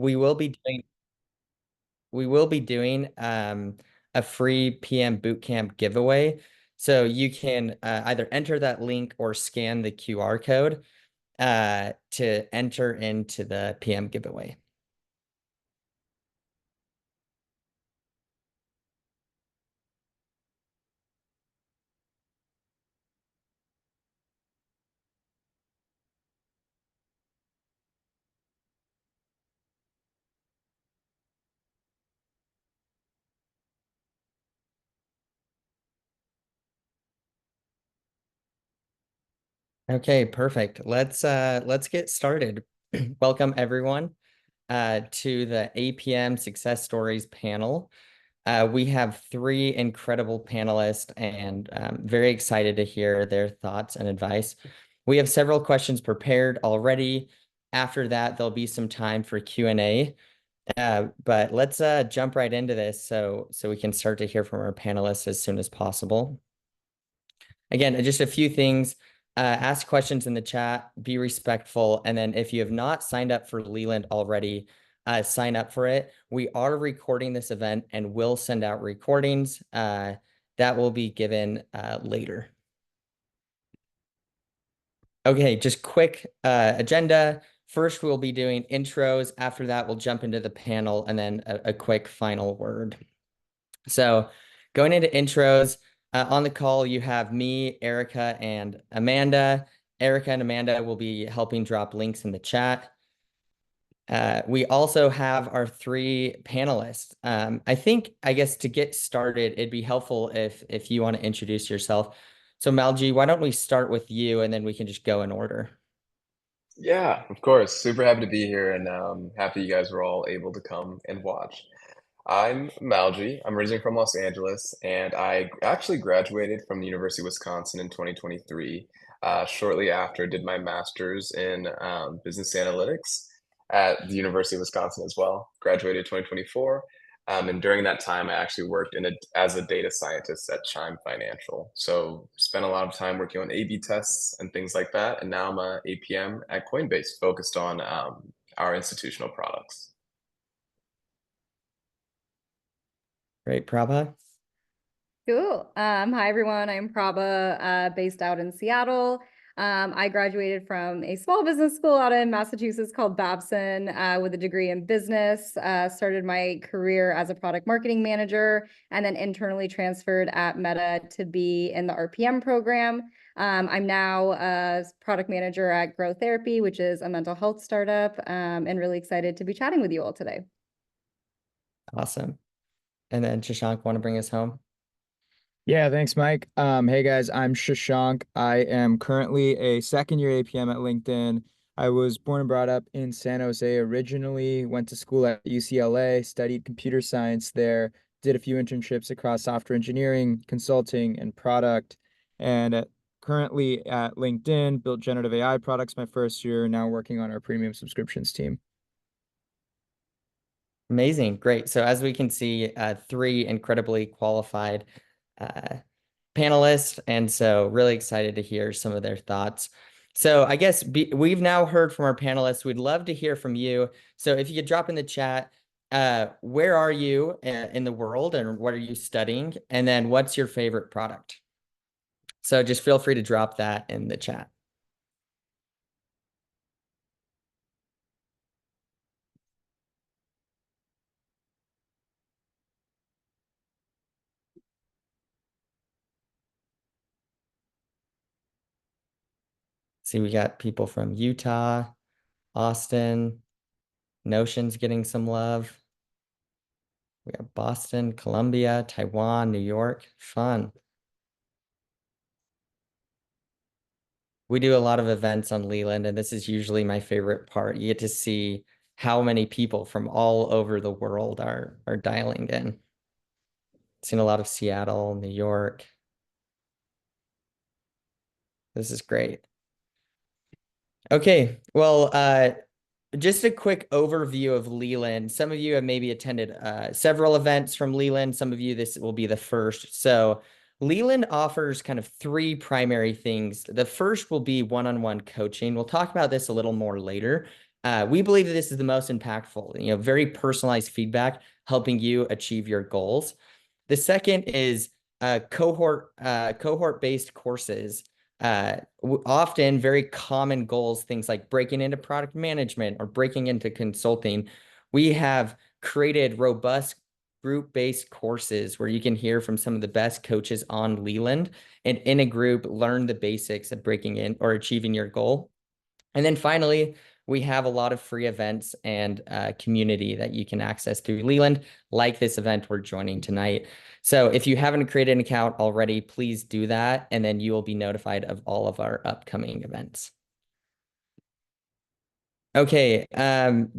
we will be doing a free PM bootcamp giveaway. So you can either enter that link or scan the QR code to enter into the PM giveaway. Okay, perfect. Let's get started. Welcome everyone to the APM Success Stories panel. We have three incredible panelists and very excited to hear their thoughts and advice. We have several questions prepared already. After that, there'll be some time for Q&A. But let's jump right into this so we can start to hear from our panelists as soon as possible. Again, just a few things. Ask questions in the chat, be respectful, and then if you have not signed up for Leland already, sign up for it. We are recording this event and will send out recordings that will be given later. Okay, just quick agenda. First, we'll be doing intros. After that, we'll jump into the panel and then a quick final word. So going into intros, on the call, you have me, Erica, and Amanda. Erica and Amanda will be helping drop links in the chat. We also have our three panelists. I guess to get started, it'd be helpful if you want to introduce yourself. So Malgy, why don't we start with you and then we can just go in order. Yeah, of course. Super happy to be here and happy you guys were all able to come and watch. I'm Malgy. I'm originally from Los Angeles, and I actually graduated from the University of Wisconsin in 2023. Shortly after, did my master's in business analytics at the University of Wisconsin as well. Graduated 2024. And during that time, I actually worked as a data scientist at Chime Financial. So spent a lot of time working on A/B tests and things like that. And now I'm a APM at Coinbase, focused on our institutional products. Great, Prabha. Cool. Hi, everyone. I'm Prabha, based out in Seattle. I graduated from a small business school out in Massachusetts called Babson with a degree in business. Started my career as a product marketing manager and then internally transferred at Meta to be in the RPM program. I'm now a product manager at Grow Therapy, which is a mental health startup, and really excited to be chatting with you all today. Awesome. And then Shashank, want to bring us home? Yeah, thanks, Mike. Hey guys, I'm Shashank. I am currently a second-year APM at LinkedIn. I was born and brought up in San Jose originally, went to school at UCLA, studied computer science there, did a few internships across software engineering, consulting, and product. And currently at LinkedIn, built generative AI products my first year, now working on our premium subscriptions team. Amazing. Great. So as we can see, three incredibly qualified panelists, and so really excited to hear some of their thoughts. So I guess we've now heard from our panelists. We'd love to hear from you. So if you could drop in the chat, where are you in the world and what are you studying? And then what's your favorite product? So just feel free to drop that in the chat. See, we got people from Utah, Austin, Notion's getting some love. We got Boston, Columbia, Taiwan, New York. Fun. We do a lot of events on Leland, and this is usually my favorite part. You get to see how many people from all over the world are dialing in. Seen a lot of Seattle, New York. This is great. Okay, well, just a quick overview of Leland. Some of you have maybe attended several events from Leland. Some of you, this will be the first. So Leland offers kind of three primary things. The first will be one-on-one coaching. We'll talk about this a little more later, We believe that this is the most impactful, very personalized feedback, helping you achieve your goals. The second is cohort-based courses. Often very common goals, things like breaking into product management or breaking into consulting. We have created robust group-based courses where you can hear from some of the best coaches on Leland and in a group learn the basics of breaking in or achieving your goal. And then finally, we have a lot of free events and community that you can access through Leland, like this event we're joining tonight. So if you haven't created an account already, please do that, and then you will be notified of all of our upcoming events. Okay,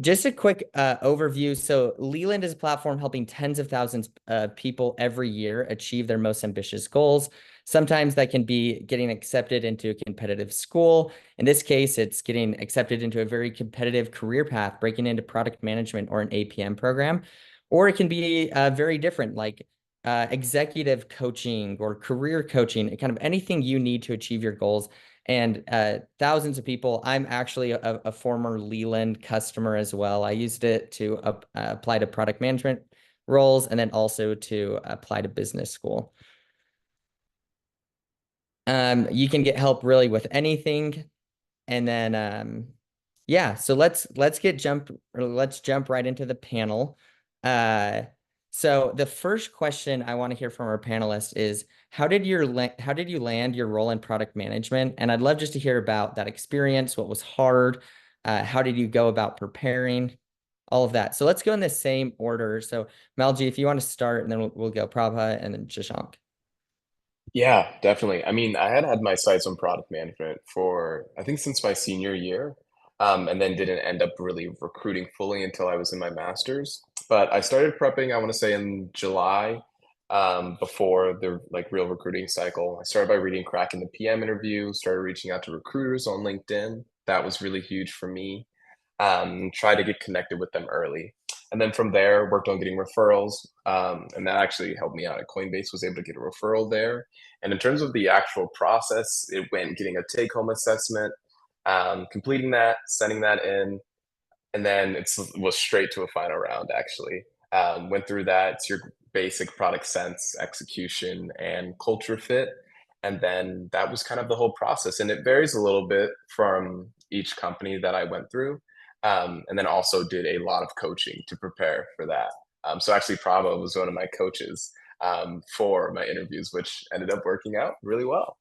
just a quick overview. So Leland is a platform helping tens of thousands of people every year achieve their most ambitious goals. Sometimes that can be getting accepted into a competitive school. In this case, it's getting accepted into a very competitive career path, breaking into product management or an APM program. Or it can be very different, like executive coaching or career coaching, kind of anything you need to achieve your goals. And thousands of people. I'm actually a former Leland customer as well. I used it to apply to product management roles and then also to apply to business school. You can get help really with anything. And then yeah, so let's jump right into the panel. So the first question I want to hear from our panelists is how did you land your role in product management? And I'd love just to hear about that experience, what was hard, how did you go about preparing, all of that. So let's go in the same order. So Malgy, if you want to start, and then we'll go Prabha and then Shashank. Yeah, definitely. I mean, I had had my sights on product management for, I think, since my senior year, and then didn't end up really recruiting fully until I was in my master's. But I started prepping, I want to say in July, before the real recruiting cycle. I started by reading Cracking the PM interview, started reaching out to recruiters on LinkedIn. That was really huge for me. Try to get connected with them early. And then from there, worked on getting referrals. And that actually helped me out at Coinbase, was able to get a referral there. And in terms of the actual process, it went getting a take home assessment, completing that, sending that in, and then it was straight to a final round, actually. Went through that. It's your basic product sense, execution, and culture fit. And then that was kind of the whole process. And it varies a little bit from each company that I went through. And then also did a lot of coaching to prepare for that. So actually, Prabha was one of my coaches for my interviews, which ended up working out really well.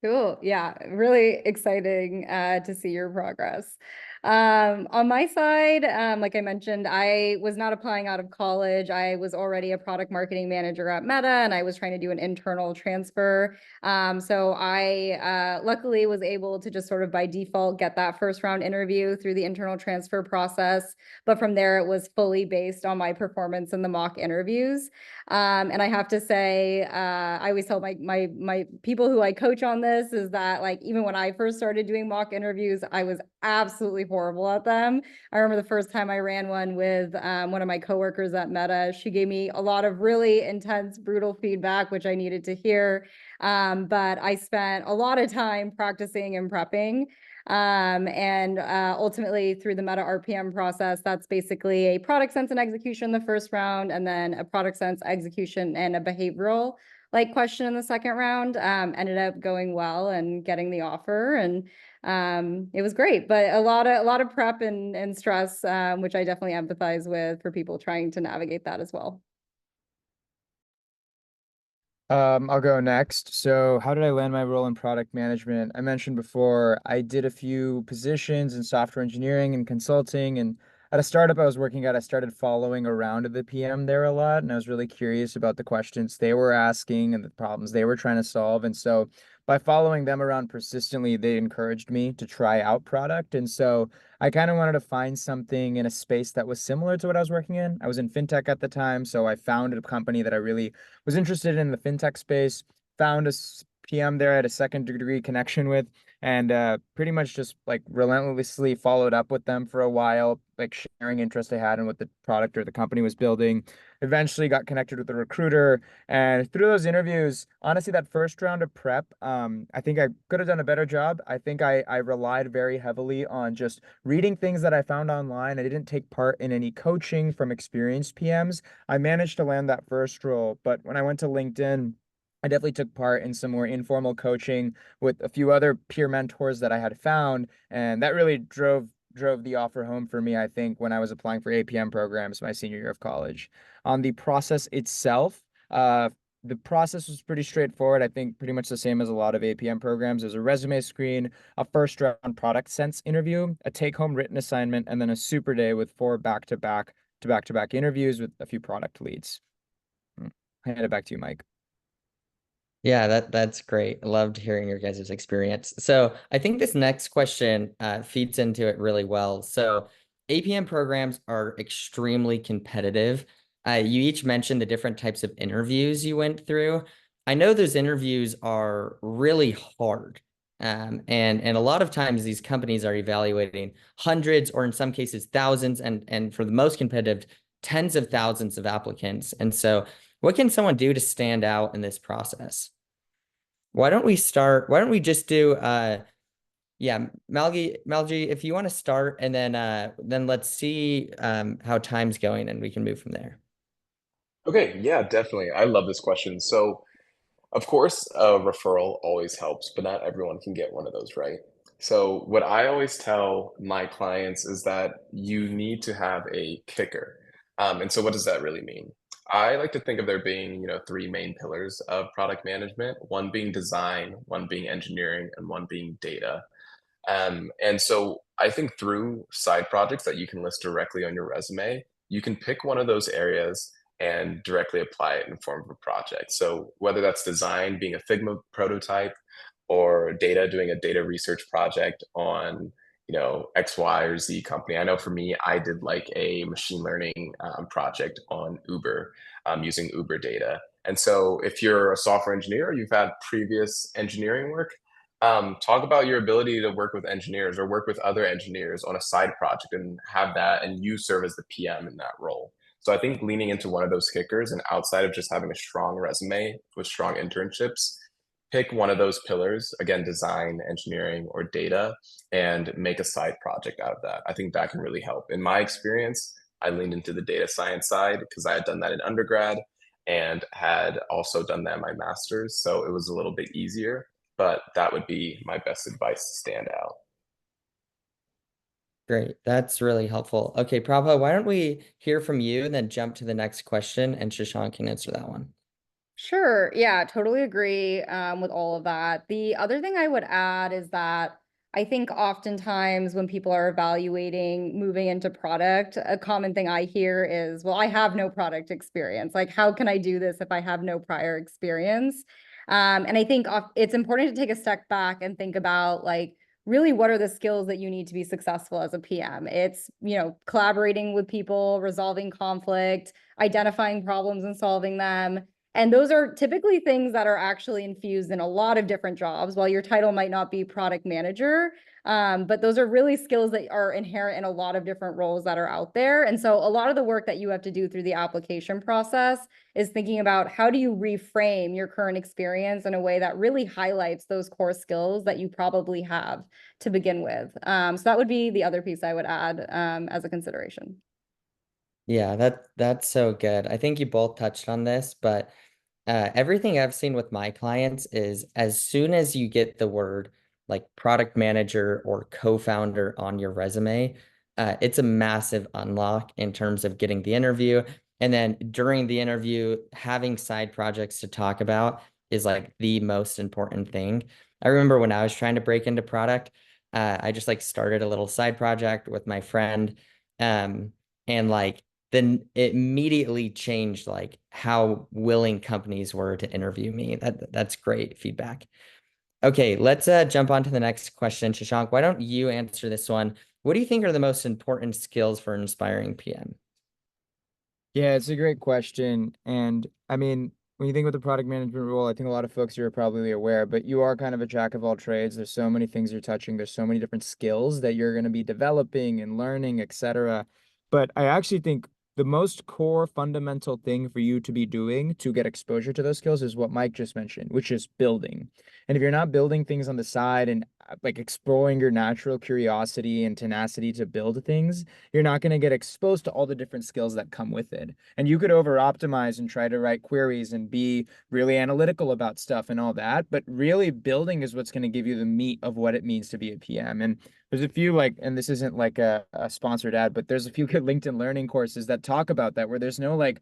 Cool. Yeah, really exciting to see your progress. On my side, like I mentioned, I was not applying out of college. I was already a product marketing manager at Meta, and I was trying to do an internal transfer. So I luckily was able to just sort of by default get that first round interview through the internal transfer process. But from there, it was fully based on my performance in the mock interviews. And I have to say, I always tell my people who I coach on this is that, like, even when I first started doing mock interviews, I was absolutely horrible at them. I remember the first time I ran one with one of my coworkers at Meta. She gave me a lot of really intense, brutal feedback, which I needed to hear. But I spent a lot of time practicing and prepping. And ultimately through the Meta RPM process, that's basically a product sense and execution the first round, and then a product sense execution and a behavioral question in the second round. Ended up going well and getting the offer, and it was great, but a lot of prep and stress, which I definitely empathize with for people trying to navigate that as well. I'll go next. So how did I land my role in product management? I mentioned before, I did a few positions in software engineering and consulting, and at a startup I was working at, I started following around the PM there a lot, and I was really curious about the questions they were asking and the problems they were trying to solve. And so by following them around persistently, they encouraged me to try out product. And so I kind of wanted to find something in a space that was similar to what I was working in. I was in fintech at the time, so I founded a company that I really was interested in the fintech space, found a PM there I had a second degree connection with, and pretty much just like relentlessly followed up with them for a while, like sharing interest I had in what the product or the company was building. Eventually got connected with a recruiter, and through those interviews, honestly, that first round of prep, I think I could have done a better job. I think I relied very heavily on just reading things that I found online. I didn't take part in any coaching from experienced PMs. I managed to land that first role, but when I went to LinkedIn, I definitely took part in some more informal coaching with a few other peer mentors that I had found, and that really drove the offer home for me, I think, when I was applying for APM programs my senior year of college. On the process itself, the process was pretty straightforward. I think pretty much the same as a lot of APM programs. There's a resume screen, a first round product sense interview, a take home written assignment, and then a super day with 4 back-to-back interviews with a few product leads. I hand it back to you, Mike. Yeah, that's great. I loved hearing your guys' experience. So I think this next question feeds into it really well. So APM programs are extremely competitive. You each mentioned the different types of interviews you went through. I know those interviews are really hard. And a lot of times these companies are evaluating hundreds or in some cases thousands and for the most competitive, tens of thousands of applicants. And so what can someone do to stand out in this process? Why don't we start? Why don't we just do yeah, Malgy, if you want to start and then let's see how time's going and we can move from there. Okay, yeah, definitely. I love this question. So, of course, a referral always helps, but not everyone can get one of those, right? So, what I always tell my clients is that you need to have a kicker. And so, what does that really mean? I like to think of there being, 3 main pillars of product management, one being design, one being engineering, and one being data. And so I think through side projects that you can list directly on your resume, you can pick one of those areas and directly apply it in form of a project. So whether that's design, being a Figma prototype, or data, doing a data research project on, X, Y, or Z company. I know for me, I did like a machine learning project on Uber using Uber data. And so if you're a software engineer, you've had previous engineering work, talk about your ability to work with engineers or work with other engineers on a side project and have that, and you serve as the PM in that role. So I think leaning into one of those kickers and outside of just having a strong resume with strong internships, pick one of those pillars, again, design, engineering, or data, and make a side project out of that. I think that can really help. In my experience, I leaned into the data science side because I had done that in undergrad and had also done that in my master's. So it was a little bit easier, but that would be my best advice to stand out. Great. That's really helpful. Okay, Prabha, why don't we hear from you and then jump to the next question and Shashank can answer that one. Sure. Yeah, totally agree with all of that. The other thing I would add is that I think oftentimes when people are evaluating moving into product, a common thing I hear is, well, I have no product experience. Like, how can I do this if I have no prior experience? And I think it's important to take a step back and think about like, really, what are the skills that you need to be successful as a PM? It's, collaborating with people, resolving conflict, identifying problems and solving them. And those are typically things that are actually infused in a lot of different jobs. While your title might not be product manager, but those are really skills that are inherent in a lot of different roles that are out there. And so a lot of the work that you have to do through the application process is thinking about how do you reframe your current experience in a way that really highlights those core skills that you probably have to begin with. So that would be the other piece I would add as a consideration. Yeah, that's so good. I think you both touched on this, but everything I've seen with my clients is as soon as you get the word like product manager or co-founder on your resume, it's a massive unlock in terms of getting the interview. And then during the interview, having side projects to talk about is like the most important thing. I remember when I was trying to break into product, I just like started a little side project with my friend. And like then it immediately changed like how willing companies were to interview me. That's great feedback. Okay, let's jump on to the next question. Shashank, why don't you answer this one? What do you think are the most important skills for an inspiring PM? Yeah, it's a great question. And I mean, when you think about the product management role, I think a lot of folks here are probably aware, but you are kind of a jack of all trades. There's so many things you're touching. There's so many different skills that you're going to be developing and learning, etc. But I actually think the most core fundamental thing for you to be doing to get exposure to those skills is what Mike just mentioned, which is building. And if you're not building things on the side and like exploring your natural curiosity and tenacity to build things, you're not going to get exposed to all the different skills that come with it. And you could over optimize and try to write queries and be really analytical about stuff and all that. But really, building is what's going to give you the meat of what it means to be a PM. And there's a few like, and this isn't like a sponsored ad, but there's a few good LinkedIn learning courses that talk about that, where there's no like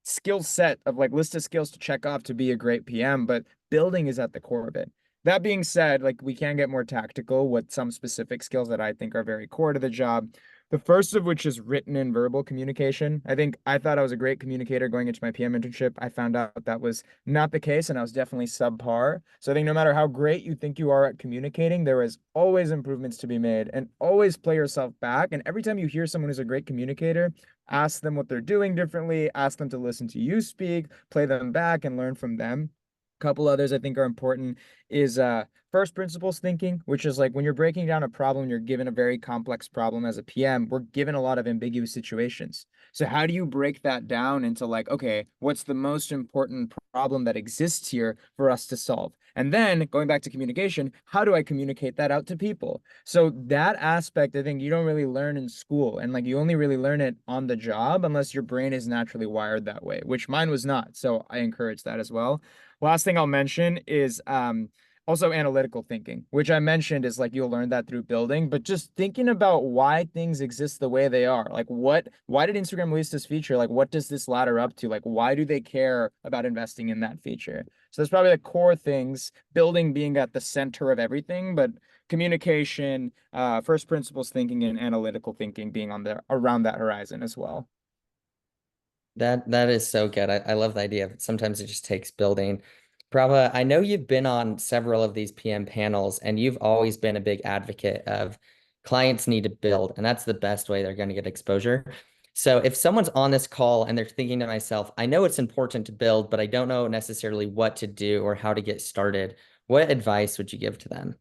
skill set of like list of skills to check off to be a great PM, but building is at the core of it. That being said, like we can get more tactical with some specific skills that I think are very core to the job. The first of which is written and verbal communication. I thought I was a great communicator going into my PM internship. I found out that was not the case, and I was definitely subpar. So I think no matter how great you think you are at communicating, there is always improvements to be made, and always play yourself back. And every time you hear someone who's a great communicator, ask them what they're doing differently, ask them to listen to you speak, play them back, and learn from them. A couple others I think are important is first principles thinking, which is like when you're breaking down a problem, you're given a very complex problem as a PM, we're given a lot of ambiguous situations. So how do you break that down into like, okay, what's the most important problem that exists here for us to solve? And then going back to communication, how do I communicate that out to people? So that aspect, I think you don't really learn in school, and like you only really learn it on the job unless your brain is naturally wired that way, which mine was not. So I encourage that as well. Last thing I'll mention is also analytical thinking, which I mentioned is like you'll learn that through building, but just thinking about why things exist the way they are. Like why did Instagram release this feature? Like what does this ladder up to? Like why do they care about investing in that feature? So that's probably the core things, building being at the center of everything, but communication, first principles thinking and analytical thinking being on the around that horizon as well. That is so good. I love the idea of sometimes it just takes building. Prabha, I know you've been on several of these PM panels, and you've always been a big advocate of clients need to build, and that's the best way they're going to get exposure. So if someone's on this call and they're thinking to myself, I know it's important to build, but I don't know necessarily what to do or how to get started, what advice would you give to them?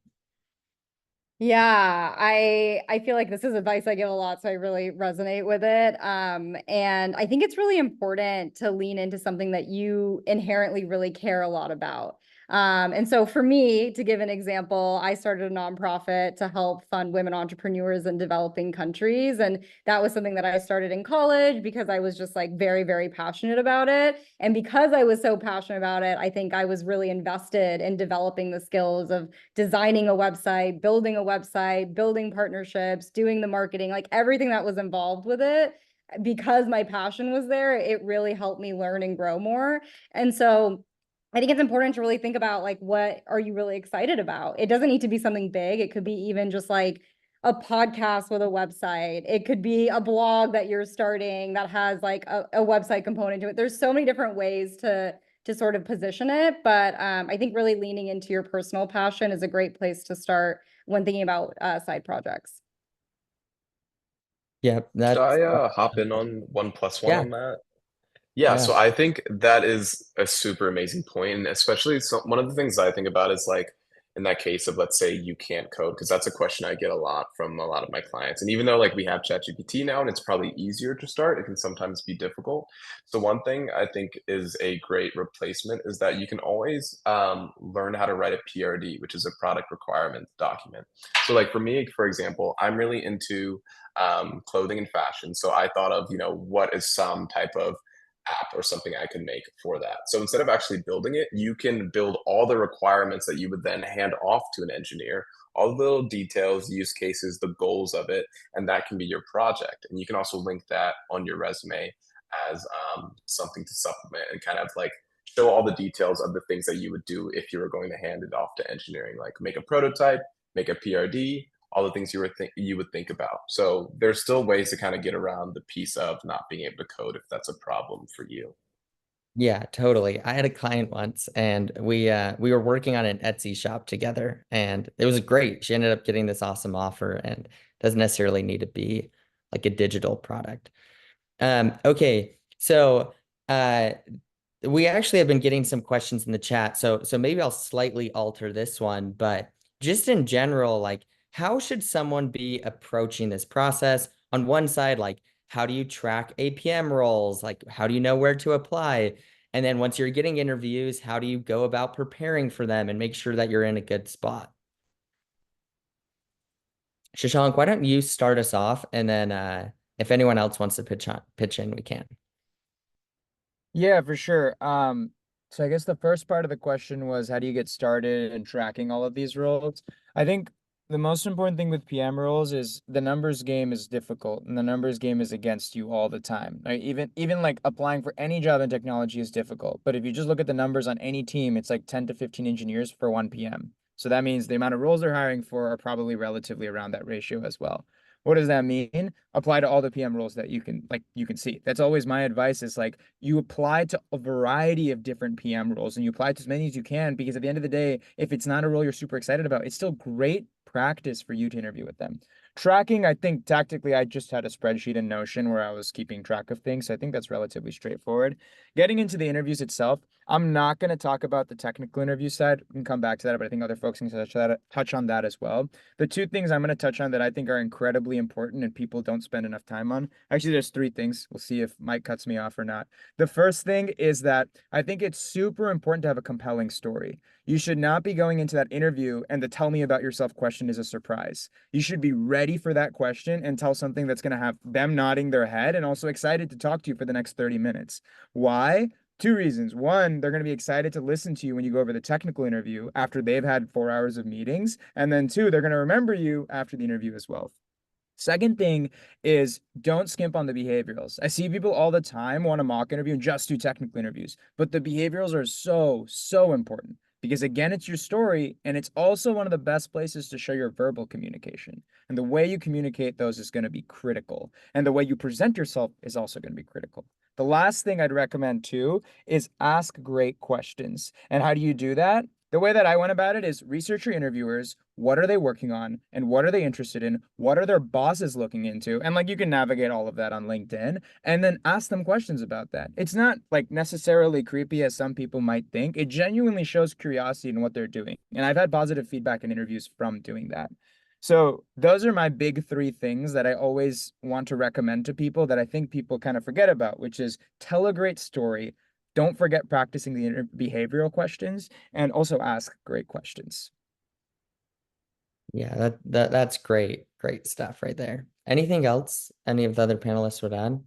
Yeah, I feel like this is advice I give a lot, so I really resonate with it. And I think it's really important to lean into something that you inherently really care a lot about. And so for me, to give an example, I started a nonprofit to help fund women entrepreneurs in developing countries. And that was something that I started in college because I was just like very, very passionate about it. And because I was so passionate about it, I think I was really invested in developing the skills of designing a website, building partnerships, doing the marketing, like everything that was involved with it. Because my passion was there, it really helped me learn and grow more. And so I think it's important to really think about like, what are you really excited about? It doesn't need to be something big. It could be even just like a podcast with a website. It could be a blog that you're starting that has like a website component to it. There's so many different ways to sort of position it. But I think really leaning into your personal passion is a great place to start when thinking about side projects. Yeah, Should that's I hop in on one plus one yeah, on that? Yeah, yeah. so I think that is a super amazing point, and especially one of the things I think about is like in that case of let's say you can't code, because that's a question I get a lot from a lot of my clients. And even though like we have ChatGPT now and it's probably easier to start, it can sometimes be difficult. So one thing I think is a great replacement is that you can always learn how to write a PRD, which is a product requirement document. So like for me, for example, I'm really into clothing and fashion. So I thought of, what is some type of app or something I can make for that. So instead of actually building it, you can build all the requirements that you would then hand off to an engineer, all the little details, use cases, the goals of it, and that can be your project. And you can also link that on your resume as something to supplement and kind of like show all the details of the things that you would do if you were going to hand it off to engineering, like make a prototype, make a PRD, all the things you would think about. So there's still ways to kind of get around the piece of not being able to code if that's a problem for you. Yeah, totally. I had a client once and we were working on an Etsy shop together and it was great. She ended up getting this awesome offer and doesn't necessarily need to be like a digital product. Okay, so we actually have been getting some questions in the chat. So maybe I'll slightly alter this one, but just in general, like how should someone be approaching this process? On one side, like how do you track APM roles? Like how do you know where to apply? And then once you're getting interviews, how do you go about preparing for them and make sure that you're in a good spot? Shashank, why don't you start us off, and then if anyone else wants to pitch in, we can. Yeah, for sure. So I guess the first part of the question was how do you get started in tracking all of these roles? I think the most important thing with PM roles is the numbers game is difficult and the numbers game is against you all the time. Right? Even like applying for any job in technology is difficult. But if you just look at the numbers on any team, it's like 10 to 15 engineers for one PM. So that means the amount of roles they're hiring for are probably relatively around that ratio as well. What does that mean? Apply to all the PM roles that you can see. That's always my advice is like you apply to a variety of different PM roles and you apply to as many as you can because at the end of the day, if it's not a role you're super excited about, it's still great practice for you to interview with them. Tracking, I think tactically, I just had a spreadsheet in Notion where I was keeping track of things. So I think that's relatively straightforward. Getting into the interviews itself, I'm not going to talk about the technical interview side. We can come back to that, but I think other folks can touch on that as well. The two things I'm going to touch on that I think are incredibly important and people don't spend enough time on. Actually, there's three things. We'll see if Mike cuts me off or not. The first thing is that I think it's super important to have a compelling story. You should not be going into that interview and the tell me about yourself question is a surprise. You should be ready for that question and tell something that's going to have them nodding their head and also excited to talk to you for the next 30 minutes. Why? Two reasons. One, they're going to be excited to listen to you when you go over the technical interview after they've had 4 hours of meetings. And then two, they're going to remember you after the interview as well. Second thing is don't skimp on the behaviorals. I see people all the time want a mock interview and just do technical interviews, but the behaviorals are so important because again, it's your story and it's also one of the best places to show your verbal communication. And the way you communicate those is going to be critical. And the way you present yourself is also going to be critical. The last thing I'd recommend too is ask great questions. And how do you do that? The way that I went about it is research your interviewers. What are they working on? And what are they interested in? What are their bosses looking into? And like you can navigate all of that on LinkedIn and then ask them questions about that. It's not like necessarily creepy as some people might think. It genuinely shows curiosity in what they're doing. And I've had positive feedback in interviews from doing that. So those are my big three things that I always want to recommend to people that I think people kind of forget about, which is tell a great story. Don't forget practicing the behavioral questions and also ask great questions. Yeah, that's great. Great stuff right there. Anything else any of the other panelists would add?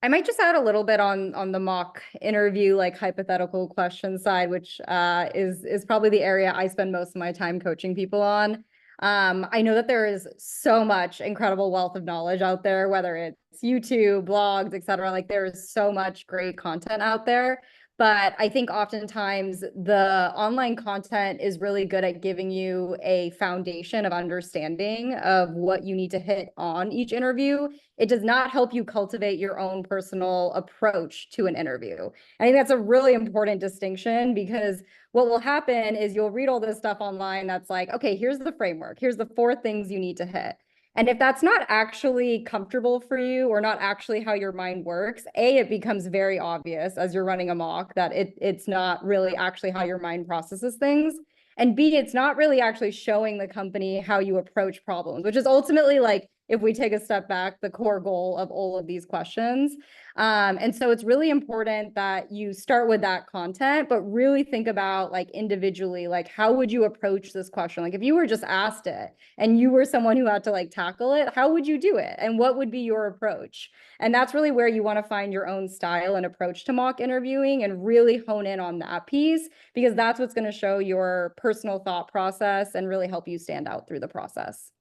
I might just add a little bit on the mock interview, like hypothetical question side, which is probably the area I spend most of my time coaching people on. I know that there is so much incredible wealth of knowledge out there, whether it's YouTube, blogs, etc. Like there is so much great content out there. But I think oftentimes the online content is really good at giving you a foundation of understanding of what you need to hit on each interview. It does not help you cultivate your own personal approach to an interview. I think that's a really important distinction because what will happen is you'll read all this stuff online that's like, okay, here's the framework. Here's the 4 things you need to hit. And if that's not actually comfortable for you or not actually how your mind works, A, it becomes very obvious as you're running a mock that it's not really actually how your mind processes things. And B, it's not really actually showing the company how you approach problems, which is ultimately like, if we take a step back, the core goal of all of these questions. And so it's really important that you start with that content, but really think about like individually, like how would you approach this question? Like if you were just asked it and you were someone who had to like tackle it, how would you do it? And what would be your approach? And that's really where you want to find your own style and approach to mock interviewing and really hone in on that piece, because that's what's going to show your personal thought process and really help you stand out through the process.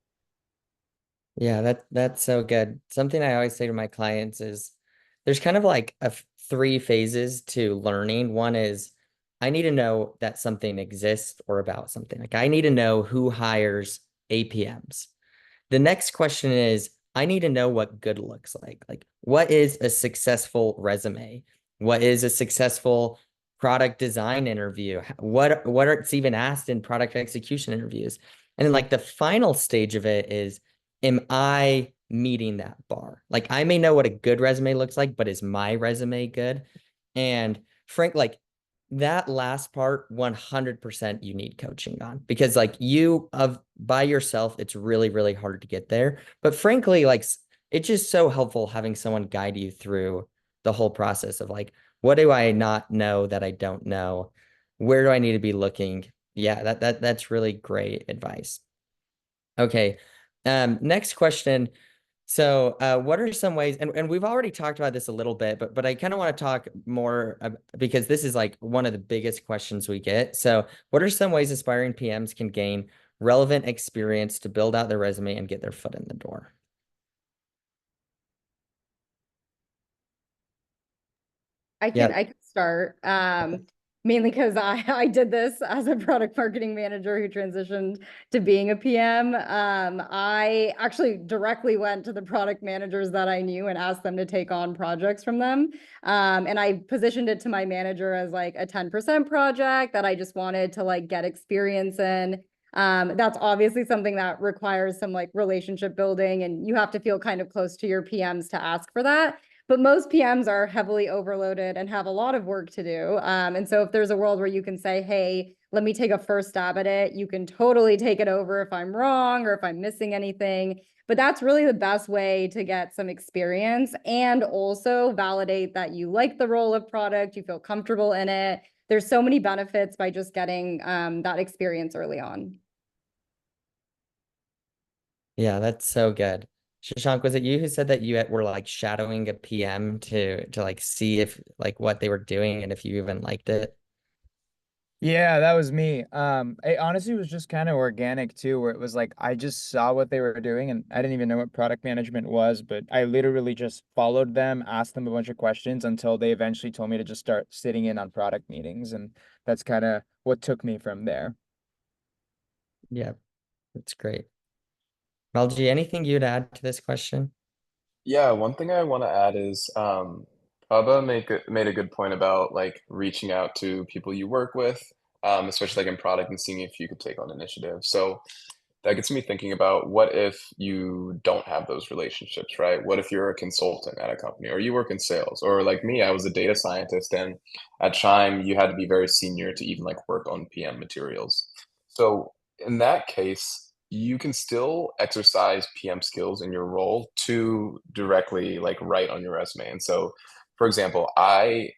Yeah, that's so good. Something I always say to my clients is there's kind of like three phases to learning. One is I need to know that something exists or about something. Like I need to know who hires APMs. The next question is I need to know what good looks like. Like what is a successful resume? What is a successful product design interview? What are it's even asked in product execution interviews? And then like the final stage of it is am I meeting that bar? Like I may know what a good resume looks like, but is my resume good? And Frank, like that last part, 100% you need coaching on, because like you of by yourself, it's really, really hard to get there. But frankly, like it's just so helpful having someone guide you through the whole process of like, what do I not know that I don't know? Where do I need to be looking? Yeah, that's really great advice. Okay. Next question. So, what are some ways, and we've already talked about this a little bit, but I kind of want to talk more because this is like one of the biggest questions we get. So, what are some ways aspiring PMs can gain relevant experience to build out their resume and get their foot in the door? I Yeah. can start. Mainly because I did this as a product marketing manager who transitioned to being a PM. I actually directly went to the product managers that I knew and asked them to take on projects from them. And I positioned it to my manager as like a 10% project that I just wanted to like get experience in. That's obviously something that requires some like relationship building, and you have to feel kind of close to your PMs to ask for that. But most PMs are heavily overloaded and have a lot of work to do. And so if there's a world where you can say, hey, let me take a first stab at it, you can totally take it over if I'm wrong or if I'm missing anything. But that's really the best way to get some experience and also validate that you like the role of product, you feel comfortable in it. There's so many benefits by just getting that experience early on. Yeah, that's so good. Shashank, was it you who said that you were like shadowing a PM to like see if like what they were doing and if you even liked it? Yeah, that was me. It honestly was just kind of organic too, where it was like I just saw what they were doing and I didn't even know what product management was, but I literally just followed them, asked them a bunch of questions until they eventually told me to just start sitting in on product meetings, and that's kind of what took me from there. Yeah, that's great. Malgy, anything you'd add to this question? Yeah, one thing I want to add is Prabha made a good point about like reaching out to people you work with, especially like in product and seeing if you could take on initiative. So that gets me thinking about what if you don't have those relationships, right? What if you're a consultant at a company or you work in sales? Or like me, I was a data scientist, and at Chime, you had to be very senior to even like work on PM materials. So in that case, you can still exercise PM skills in your role to directly like write on your resume. And so, for example, I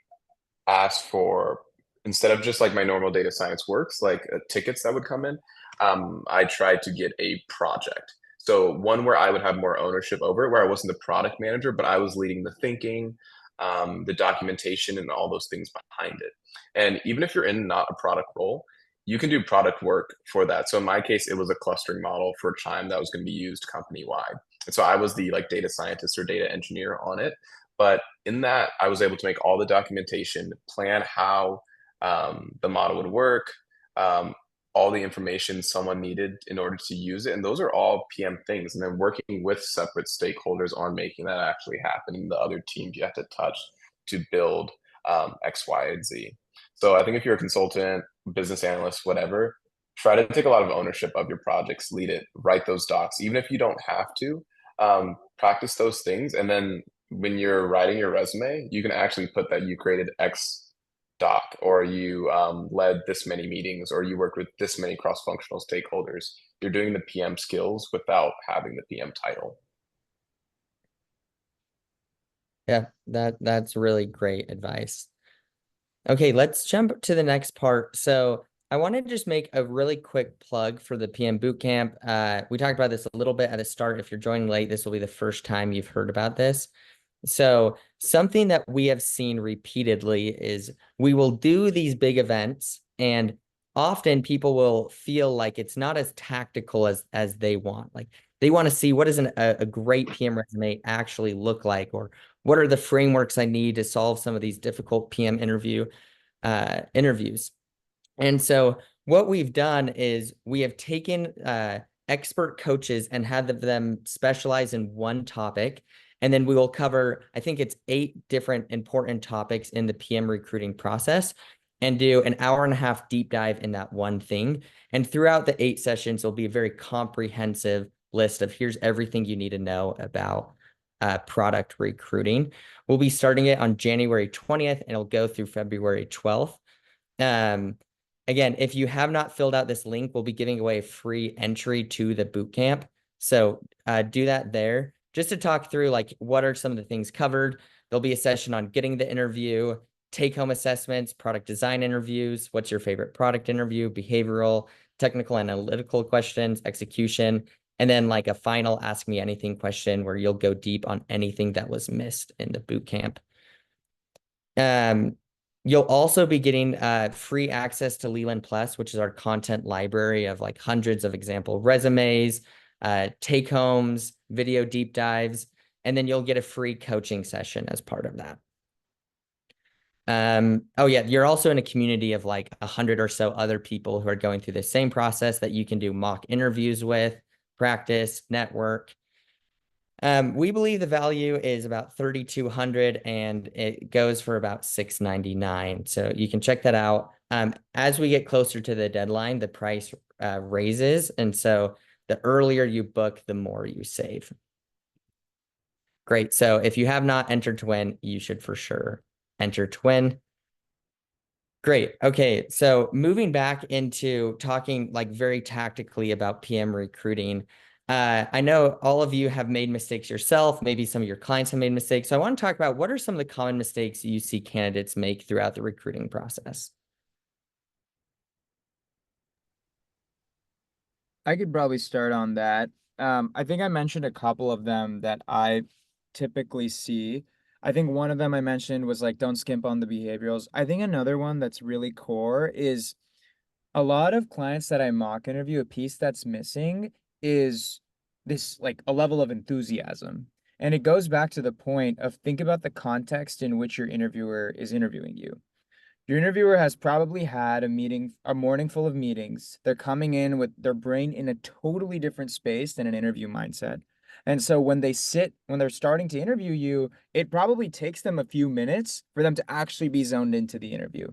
asked for, instead of just like my normal data science works, like tickets that would come in, I tried to get a project. So one where I would have more ownership over it, where I wasn't the product manager, but I was leading the thinking, the documentation, and all those things behind it. And even if you're in not a product role, you can do product work for that. So in my case, it was a clustering model for Chime that was going to be used company wide. And so I was the like data scientist or data engineer on it. But in that, I was able to make all the documentation, plan how the model would work, um, all the information someone needed in order to use it. And those are all PM things. And then working with separate stakeholders on making that actually happen, and the other teams you have to touch to build X, Y, and Z. So I think if you're a consultant, business analyst, whatever, try to take a lot of ownership of your projects, lead it, write those docs, even if you don't have to. Practice those things, and then when you're writing your resume, you can actually put that you created X doc, or you led this many meetings, or you worked with this many cross-functional stakeholders. You're doing the PM skills without having the PM title. Yeah, that's really great advice. Okay, let's jump to the next part. So I wanted to just make a really quick plug for the PM Bootcamp. We talked about this a little bit at the start. If you're joining late, this will be the first time you've heard about this. So something that we have seen repeatedly is we will do these big events, and often people will feel like it's not as tactical as they want. Like they want to see what does a great PM resume actually look like, or what are the frameworks I need to solve some of these difficult PM interviews. And so what we've done is we have taken expert coaches and had them specialize in one topic. And then we will cover, I think it's 8 different important topics in the PM recruiting process, and do an hour and a half deep dive in that one thing. And throughout the 8 sessions, there'll be a very comprehensive list of here's everything you need to know about product recruiting. We'll be starting it on January 20th, and it'll go through February 12th. Again, if you have not filled out this link, we'll be giving away free entry to the bootcamp. So do that there. Just to talk through like what are some of the things covered. There'll be a session on getting the interview, take-home assessments, product design interviews, what's your favorite product interview, behavioral, technical, analytical questions, execution, and then like a final ask me anything question where you'll go deep on anything that was missed in the bootcamp. You'll also be getting free access to Leland Plus, which is our content library of like hundreds of example resumes, take homes, video deep dives, and then you'll get a free coaching session as part of that. Oh yeah, you're also in a community of like 100 or so other people who are going through the same process that you can do mock interviews with, practice, network. We believe the value is about $3,200 and it goes for about $699. So you can check that out. As we get closer to the deadline, the price raises. And so the earlier you book, the more you save. Great. So if you have not entered to win, you should for sure enter to win. Great. Okay. So moving back into talking like very tactically about PM recruiting. I know all of you have made mistakes yourself. Maybe some of your clients have made mistakes. So I want to talk about what are some of the common mistakes you see candidates make throughout the recruiting process? I could probably start on that. I think I mentioned a couple of them that I typically see. I think one of them I mentioned was like, don't skimp on the behaviorals. I think another one that's really core is a lot of clients that I mock interview, a piece that's missing is this like a level of enthusiasm. And it goes back to the point of think about the context in which your interviewer is interviewing you. Your interviewer has probably had a morning full of meetings. They're coming in with their brain in a totally different space than an interview mindset. And so when they're starting to interview you, it probably takes them a few minutes for them to actually be zoned into the interview.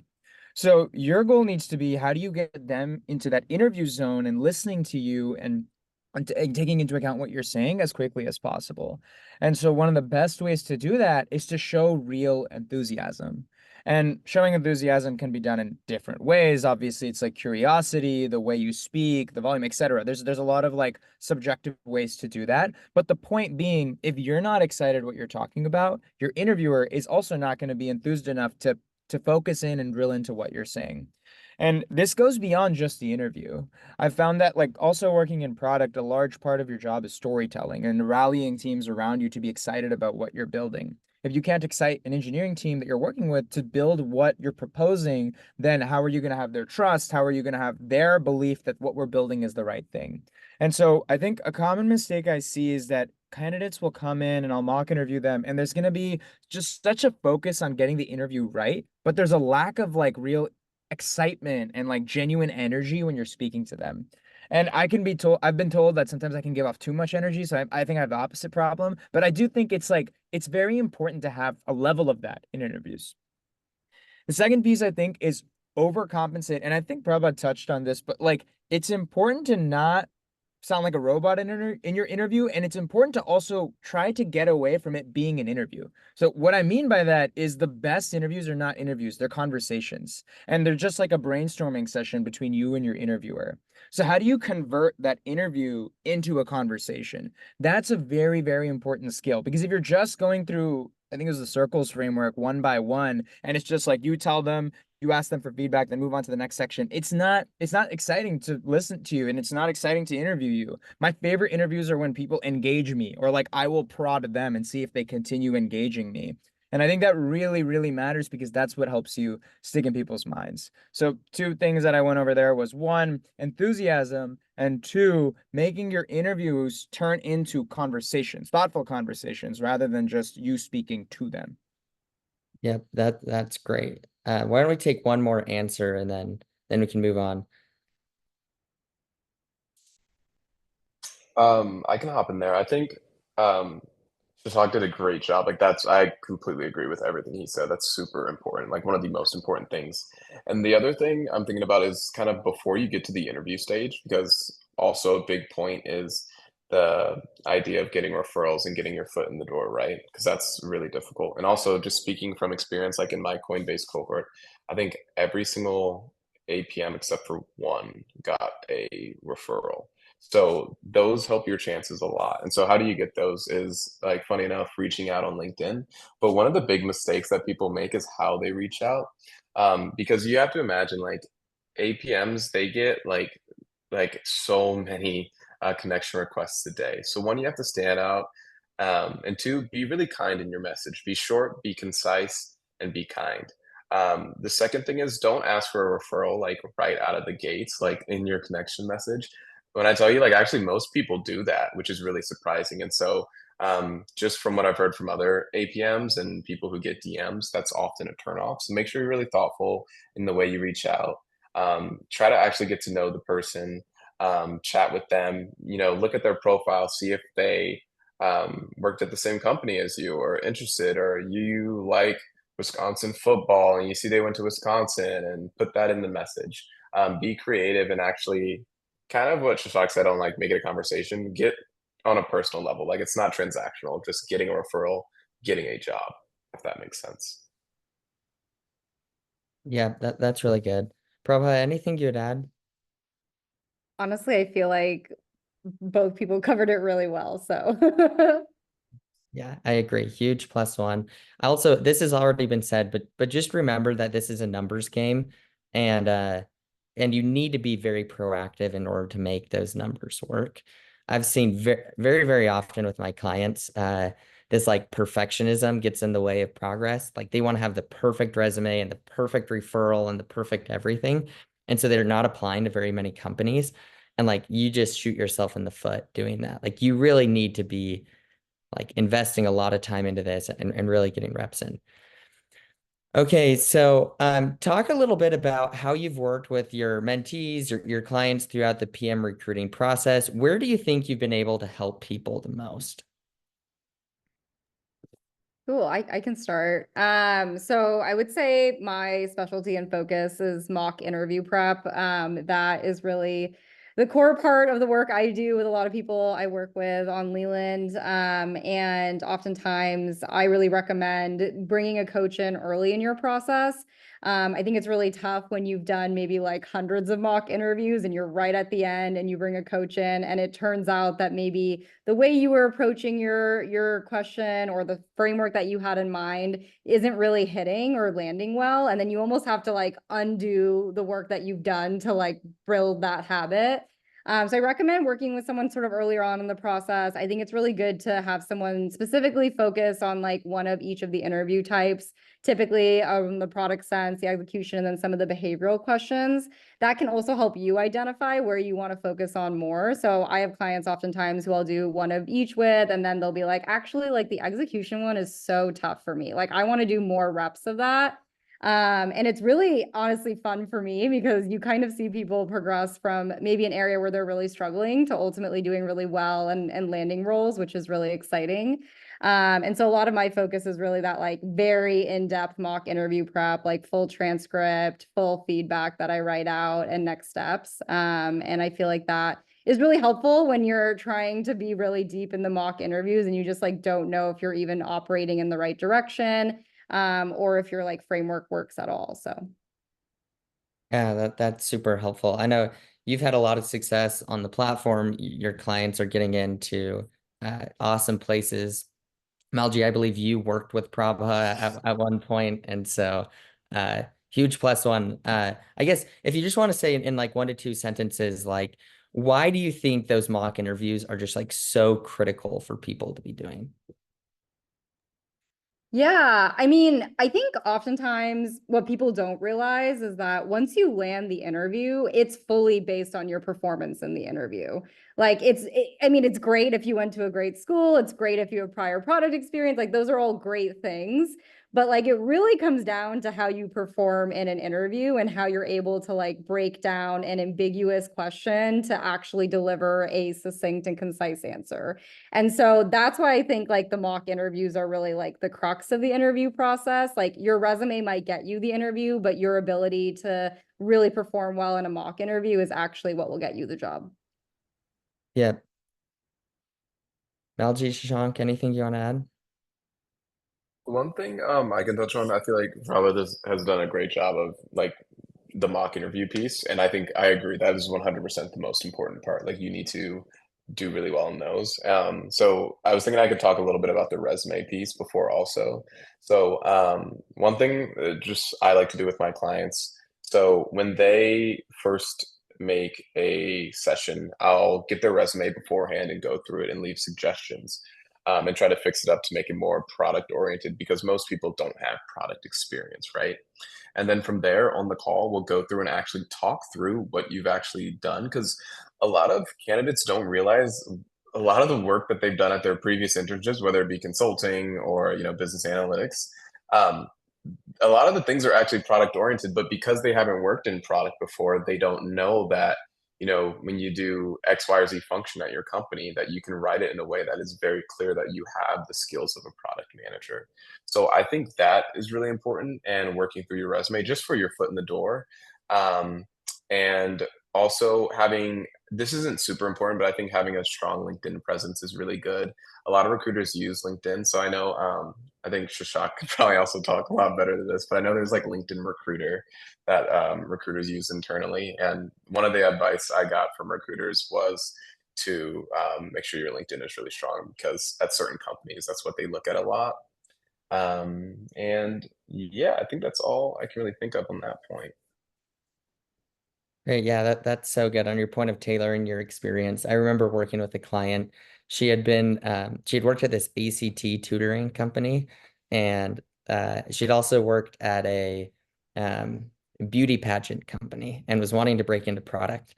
So your goal needs to be how do you get them into that interview zone and listening to you and taking into account what you're saying as quickly as possible. And so one of the best ways to do that is to show real enthusiasm. And showing enthusiasm can be done in different ways. Obviously, it's like curiosity, the way you speak, the volume, etc. There's a lot of like subjective ways to do that. But the point being, if you're not excited what you're talking about, your interviewer is also not going to be enthused enough to focus in and drill into what you're saying. And this goes beyond just the interview. I've found that like also working in product, a large part of your job is storytelling and rallying teams around you to be excited about what you're building. If you can't excite an engineering team that you're working with to build what you're proposing, then how are you going to have their trust? How are you going to have their belief that what we're building is the right thing? And so I think a common mistake I see is that candidates will come in and I'll mock interview them, and there's going to be just such a focus on getting the interview right, but there's a lack of like real excitement and like genuine energy when you're speaking to them. And I've been told that sometimes I can give off too much energy. So I think I have the opposite problem. But I do think it's very important to have a level of that in interviews. The second piece I think is overcompensate. And I think Prabha touched on this, but like it's important to not sound like a robot in your interview. And it's important to also try to get away from it being an interview. So what I mean by that is the best interviews are not interviews, they're conversations. And they're just like a brainstorming session between you and your interviewer. So how do you convert that interview into a conversation? That's a very, very important skill, because if you're just going through, I think it was the circles framework one by one, and it's just like you tell them, you ask them for feedback, then move on to the next section. It's not exciting to listen to you, and it's not exciting to interview you. My favorite interviews are when people engage me, or like I will prod them and see if they continue engaging me. And I think that really, really matters, because that's what helps you stick in people's minds. So two things that I went over there was one, enthusiasm, and two, making your interviews turn into conversations, thoughtful conversations, rather than just you speaking to them. Yep, that's great. Why don't we take one more answer and then we can move on. I can hop in there. I think Shashank did a great job. Like I completely agree with everything he said. That's super important. Like one of the most important things. And the other thing I'm thinking about is kind of before you get to the interview stage, because also a big point is the idea of getting referrals and getting your foot in the door, right? Because that's really difficult. And also, just speaking from experience, like in my Coinbase cohort, I think every single APM except for one got a referral. So those help your chances a lot. And so how do you get those is, like, funny enough, reaching out on LinkedIn. But one of the big mistakes that people make is how they reach out. Because you have to imagine, like, APMs, they get like so many connection requests a day. So one, you have to stand out, and two, be really kind in your message. Be short, be concise, and be kind. The second thing is, don't ask for a referral like right out of the gates, like in your connection message. When I tell you, like, actually most people do that, which is really surprising. And so just from what I've heard from other APMs and people who get DMs, that's often a turnoff. So make sure you're really thoughtful in the way you reach out. Try to actually get to know the person, chat with them, look at their profile, see if they worked at the same company as you or interested, or you like Wisconsin football and you see they went to Wisconsin, and put that in the message. Be creative and actually kind of what Shashak said on, like, make it a conversation, get on a personal level. Like, it's not transactional, just getting a referral, getting a job, if that makes sense. Yeah, that's really good. Prabha, anything you'd add? Honestly, I feel like both people covered it really well. So Yeah, I agree. Huge plus one. Also, this has already been said, but just remember that this is a numbers game, and and you need to be very proactive in order to make those numbers work. I've seen very often with my clients, this like perfectionism gets in the way of progress. Like they want to have the perfect resume and the perfect referral and the perfect everything. And so they're not applying to very many companies. And like you just shoot yourself in the foot doing that. Like you really need to be like investing a lot of time into this and really getting reps in. Okay, so talk a little bit about how you've worked with your mentees, your clients throughout the PM recruiting process. Where do you think you've been able to help people the most? cool. I can start. So I would say my specialty and focus is mock interview prep. That is really the core part of the work I do with a lot of people I work with on Leland. And oftentimes I really recommend bringing a coach in early in your process. I think it's really tough when you've done maybe like hundreds of mock interviews and you're right at the end and you bring a coach in and it turns out that maybe the way you were approaching your question or the framework that you had in mind isn't really hitting or landing well. And then you almost have to like undo the work that you've done to like build that habit. So I recommend working with someone sort of earlier on in the process. I think it's really good to have someone specifically focus on like one of each of the interview types, typically the product sense, the execution, and then some of the behavioral questions. That can also help you identify where you want to focus on more. So I have clients oftentimes who I'll do one of each with, and then they'll be like, actually, like the execution one is so tough for me. Like I want to do more reps of that. And it's really honestly fun for me because you kind of see people progress from maybe an area where they're really struggling to ultimately doing really well and landing roles, which is really exciting. And so a lot of my focus is really that like very in-depth mock interview prep, like full transcript, full feedback that I write out and next steps. And I feel like that is really helpful when you're trying to be really deep in the mock interviews and you just like don't know if you're even operating in the right direction, or if your like framework works at all. So Yeah, that's super helpful. I know you've had a lot of success on the platform. Your clients are getting into awesome places. Malgy, I believe you worked with Prabha at one point, and so huge plus one. I guess if you just want to say in like 1 to 2 sentences, like why do you think those mock interviews are just like so critical for people to be doing? yeah, I mean, I think oftentimes what people don't realize is that once you land the interview, it's fully based on your performance in the interview. Like I mean, it's great if you went to a great school, it's great if you have prior product experience, like those are all great things. But like it really comes down to how you perform in an interview and how you're able to like break down an ambiguous question to actually deliver a succinct and concise answer. And so that's why I think like the mock interviews are really like the crux of the interview process. Like your resume might get you the interview, but your ability to really perform well in a mock interview is actually what will get you the job. Yeah, Malgy, Shashank, anything you want to add? One thing I can touch on, I feel like Prabha has done a great job of like the mock interview piece, and I think I agree that is 100% the most important part. Like you need to do really well in those. So I was thinking I could talk a little bit about the resume piece before also. So one thing just I like to do with my clients. So when they first make a session, I'll get their resume beforehand and go through it and leave suggestions and try to fix it up to make it more product oriented because most people don't have product experience, right? And then from there on the call, we'll go through and actually talk through what you've actually done because a lot of candidates don't realize a lot of the work that they've done at their previous internships, whether it be consulting or business analytics. Um, a lot of the things are actually product oriented, but because they haven't worked in product before, they don't know that, when you do X, Y, or Z function at your company, that you can write it in a way that is very clear that you have the skills of a product manager. So I think that is really important and working through your resume just for your foot in the door. And also having, this isn't super important, but I think having a strong LinkedIn presence is really good. A lot of recruiters use LinkedIn. So I know, I think Shashak could probably also talk a lot better than this, but I know there's like LinkedIn Recruiter that recruiters use internally. And one of the advice I got from recruiters was to make sure your LinkedIn is really strong because at certain companies, that's what they look at a lot. And yeah, I think that's all I can really think of on that point. Great. Yeah, that's so good on your point of tailoring your experience. I remember working with a client. She had worked at this ACT tutoring company, and she'd also worked at a um, beauty pageant company and was wanting to break into product.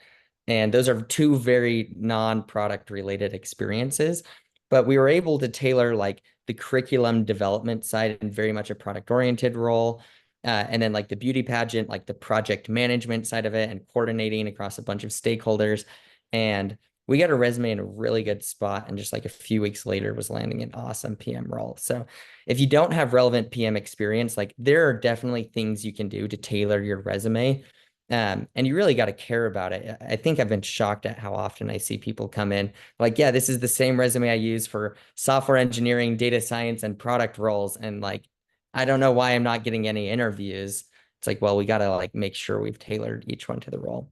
And those are two very non-product related experiences, but we were able to tailor like the curriculum development side and very much a product oriented role. And then like the beauty pageant, like the project management side of it and coordinating across a bunch of stakeholders. And we got a resume in a really good spot. And just like a few weeks later was landing an awesome PM role. So if you don't have relevant PM experience, like there are definitely things you can do to tailor your resume. And you really got to care about it. I think I've been shocked at how often I see people come in like, yeah, this is the same resume I use for software engineering, data science, and product roles. And like, I don't know why I'm not getting any interviews. It's like, well, we got to like make sure we've tailored each one to the role.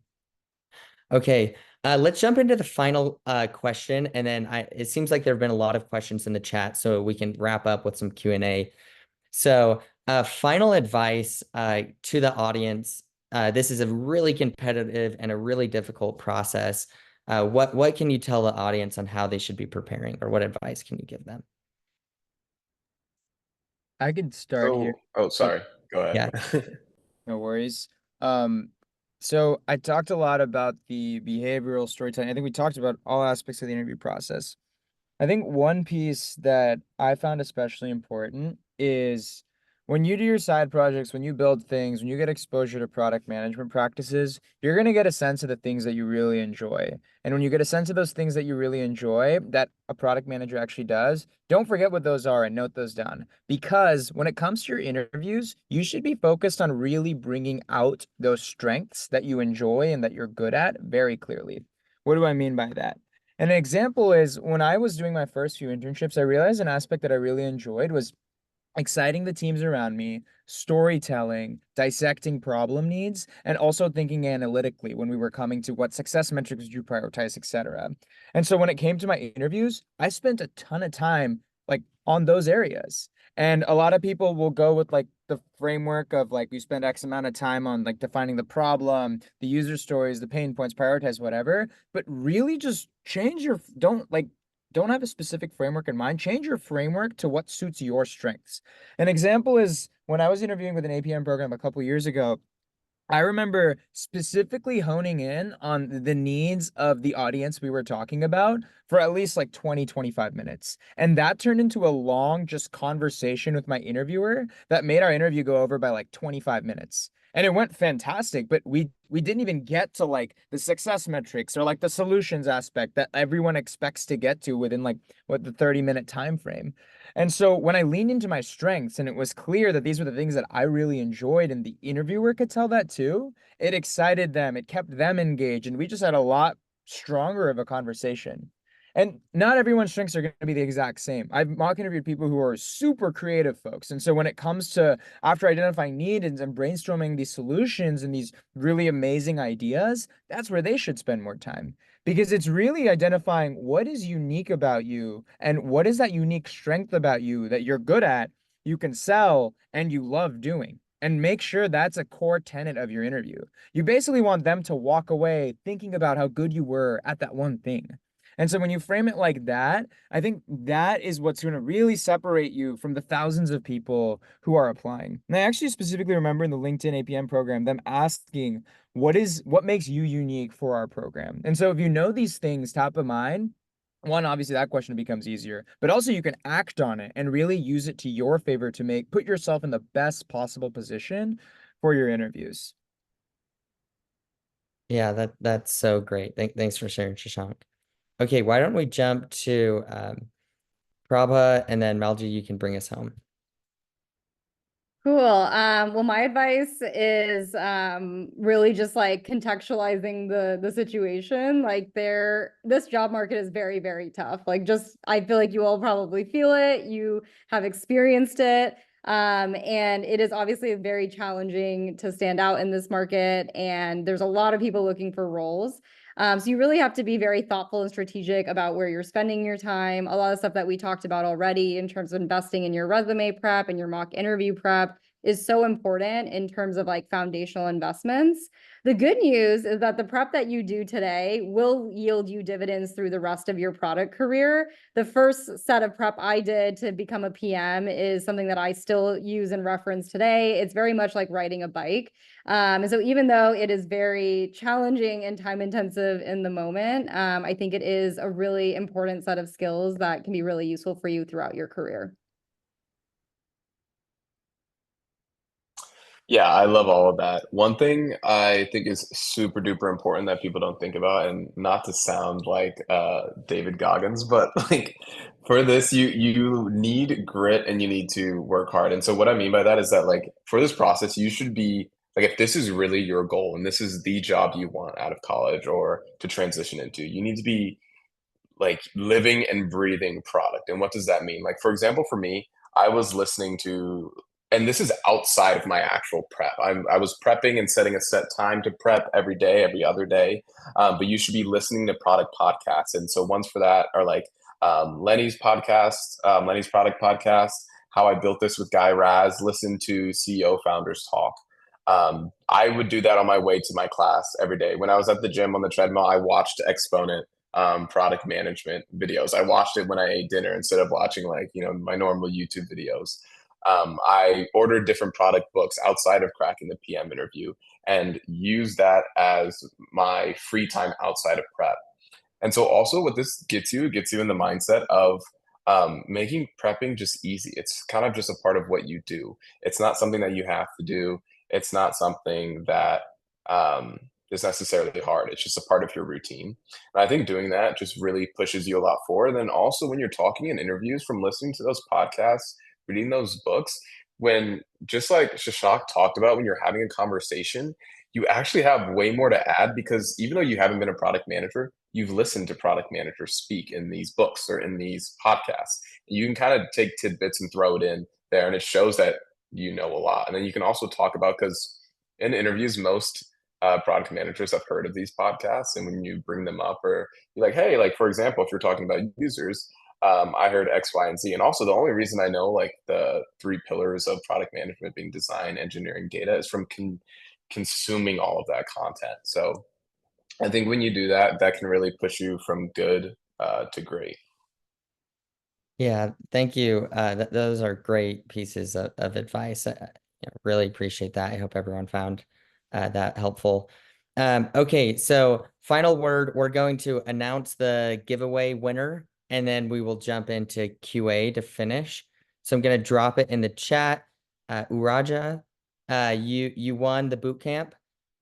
Okay, let's jump into the final question. And then it seems like there have been a lot of questions in the chat, so we can wrap up with some Q&A. So final advice to the audience. This is a really competitive and a really difficult process. What can you tell the audience on how they should be preparing, or what advice can you give them? I could start here. Oh, sorry. Go Yeah. ahead. No worries. Um, so I talked a lot about the behavioral storytelling. I think we talked about all aspects of the interview process. I think one piece that I found especially important is when you do your side projects, when you build things, when you get exposure to product management practices, you're going to get a sense of the things that you really enjoy. And when you get a sense of those things that you really enjoy that a product manager actually does, don't forget what those are and note those down. Because when it comes to your interviews, you should be focused on really bringing out those strengths that you enjoy and that you're good at very clearly. What do I mean by that? An example is when I was doing my first few internships, I realized an aspect that I really enjoyed was exciting the teams around me, storytelling, dissecting problem needs, and also thinking analytically when we were coming to what success metrics would you prioritize, etc. And so when it came to my interviews, I spent a ton of time like on those areas. And a lot of people will go with like the framework of like you spend X amount of time on like defining the problem, the user stories, the pain points, prioritize whatever, but really just change your don't have a specific framework in mind. Change your framework to what suits your strengths. An example is when I was interviewing with an APM program a couple years ago, I remember specifically honing in on the needs of the audience we were talking about for at least like 20, 25 minutes. And that turned into a long just conversation with my interviewer that made our interview go over by like 25 minutes. And it went fantastic, but we didn't even get to like the success metrics or like the solutions aspect that everyone expects to get to within like what the 30-minute time frame. And so when I leaned into my strengths and it was clear that these were the things that I really enjoyed and the interviewer could tell that too, it excited them, it kept them engaged, and we just had a lot stronger of a conversation. And not everyone's strengths are going to be the exact same. I've mock interviewed people who are super creative folks. And so when it comes to after identifying needs and brainstorming these solutions and these really amazing ideas, that's where they should spend more time. Because it's really identifying what is unique about you and what is that unique strength about you that you're good at, you can sell, and you love doing. And make sure that's a core tenet of your interview. You basically want them to walk away thinking about how good you were at that one thing. And so when you frame it like that, I think that is what's going to really separate you from the thousands of people who are applying. And I actually specifically remember in the LinkedIn APM program, them asking, what makes you unique for our program? And so if you know these things top of mind, one, obviously that question becomes easier, but also you can act on it and really use it to your favor to put yourself in the best possible position for your interviews. Yeah, that's so great. Thanks for sharing, Shashank. Okay, why don't we jump to Prabha, and then Malgy, you can bring us home. Cool. Well, my advice is really just like contextualizing the situation. Like this job market is very, very tough. Like just I feel like you all probably feel it. You have experienced it. And it is obviously very challenging to stand out in this market. And there's a lot of people looking for roles. So you really have to be very thoughtful and strategic about where you're spending your time. A lot of stuff that we talked about already in terms of investing in your resume prep and your mock interview prep is so important in terms of like foundational investments. The good news is that the prep that you do today will yield you dividends through the rest of your product career. The first set of prep I did to become a PM is something that I still use and reference today. It's very much like riding a bike. And so even though it is very challenging and time intensive in the moment, I think it is a really important set of skills that can be really useful for you throughout your career. Yeah, I love all of that. One thing I think is super duper important that people don't think about, and not to sound like David Goggins, but like for this, you need grit and you need to work hard. And so what I mean by that is that like for this process, you should be like if this is really your goal and this is the job you want out of college or to transition into, you need to be like living and breathing product. And what does that mean? Like, for example, for me, I was listening to, and this is outside of my actual prep. I was prepping and setting a set time to prep every day, every other day. But you should be listening to product podcasts. And so ones for that are like Lenny's podcast, Lenny's product podcast, How I Built This with Guy Raz, listen to CEO founders talk. I would do that on my way to my class every day. When I was at the gym on the treadmill, I watched Exponent product management videos. I watched it when I ate dinner instead of watching like, my normal YouTube videos. I ordered different product books outside of cracking the PM interview and used that as my free time outside of prep. And so also what this gets you in the mindset of making prepping just easy. It's kind of just a part of what you do. It's not something that you have to do. It's not something that is necessarily hard. It's just a part of your routine. And I think doing that just really pushes you a lot forward. And then also when you're talking in interviews from listening to those podcasts, reading those books, when just like Shashank talked about, when you're having a conversation, you actually have way more to add because even though you haven't been a product manager, you've listened to product managers speak in these books or in these podcasts. You can kind of take tidbits and throw it in there, and it shows that you know a lot. And then you can also talk about, because in interviews, most product managers have heard of these podcasts, and when you bring them up or you're like, hey, like for example, if you're talking about users, I heard X, Y, and Z. And also the only reason I know like the three pillars of product management being design, engineering, data is from consuming all of that content. So I think when you do that, that can really push you from good to great. Yeah, thank you. Those are great pieces of advice. Really appreciate that. I hope everyone found that helpful. Okay, so final word, we're going to announce the giveaway winner, and then we will jump into QA to finish. So I'm going to drop it in the chat. Uraja, you won the boot camp.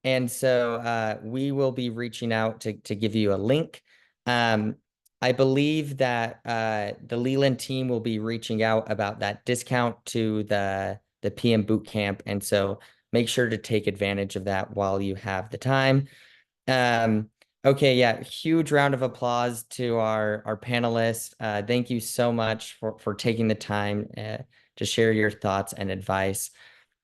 And so we will be reaching out to give you a link. I believe that the Leland team will be reaching out about that discount to the PM bootcamp, and so make sure to take advantage of that while you have the time. Okay, yeah, huge round of applause to our panelists. Thank you so much for taking the time to share your thoughts and advice.